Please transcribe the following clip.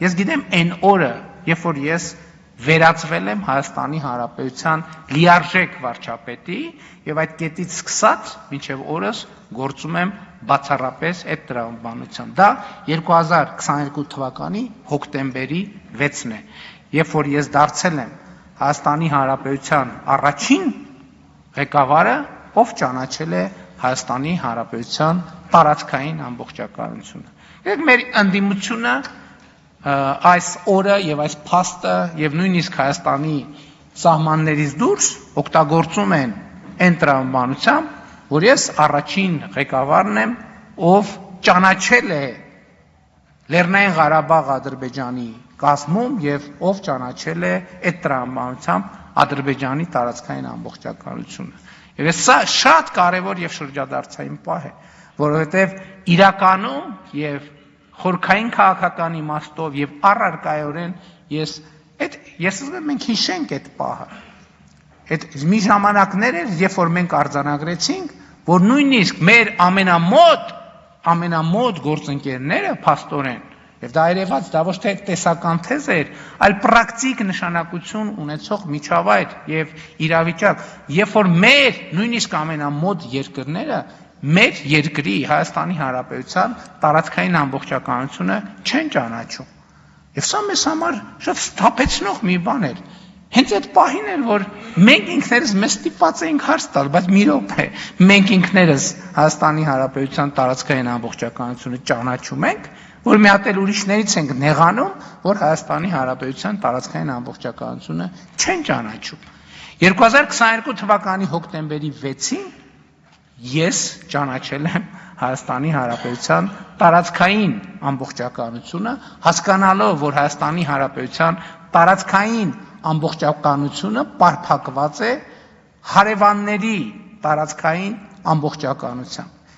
Ես գիտեմ այն օրը, երբ որ ես վերածվել եմ Հայաստանի Հանրապետության լիարժեք վարչապետի եւ այդ կետից սկսած մինչեւ օրս գործում եմ բացառապես այդ տրամաբանությամբ։ Դա 2022 թվականի հոկտեմբերի 6-ն է, երբ որ ես դարձել եմ Հայաստանի Հանրապետության առաջին ղեկավարը, ով ճանաչել է Հայաստանի Հանրապետության տարածքային ամբողջականությունը։ Եկեք մեր ընդդիմությունը այս օրը եւ այս փաստը եւ նույնիսկ Հայաստանի սահմաններից դուրս օգտագործում են այն տրամաբանությամբ, որ ես առաջին ղեկավարն եմ, ով ճանաչել է Լեռնային Ղարաբաղ Ադրբեջանի կազմում եւ ով ճանաչել է այդ տրամաբանությամբ Ադրբեջանի տարածքային ամբողջականությունը։ Եվ սա շատ կարևոր եւ շրջադարձային պահ է, որովհետեւ իրականում եւ խորքային քաղաքական իմաստով եւ առարկայորեն ես զգում եմ մենք հիշենք այդ պահը։ Այդ մի ժամանակներ էր, երբ որ մենք արձանագրեցինք, որ նույնիսկ մեր ամենամոտ գործընկերները փաստորեն, եւ դա երևաց, դա ոչ թե տեսական թեզ էր, այլ պրակտիկ նշանակություն ունեցող միջավայր եւ իրավիճակ, երբ որ մեր նույնիսկ ամենամոտ երկրները մեր երկրի Հայաստանի Հանրապետության տարածքային ամբողջականությունը չեն ճանաչում։ Եվ սա մեզ համար շատ սթափեցնող մի բան էր։ Հենց այդ պահին էր, որ մենք ինքներս մեզ ստիպված էինք հարց տալ, բայց մի րոպե, մենք ինքներս Հայաստանի Հանրապետության տարածքային ամբողջականությունը ճանաչում ենք, որ մի հատ էլ ուրիշներից ենք նեղանում, որ Հայաստանի Հանրապետության տարածքային ամբողջականությունը չեն ճանաչում։ 2022 թվականի հոկտեմբերի 6-ին ես ճանաչել եմ Հայաստանի Հանրապետության տարածքային ամբողջականությունը, հասկանալով, որ Հայաստանի Հանրապետության տարածքային ամբողջականությունը պարփակված է հարևանների տարածքային ամբողջականությամբ։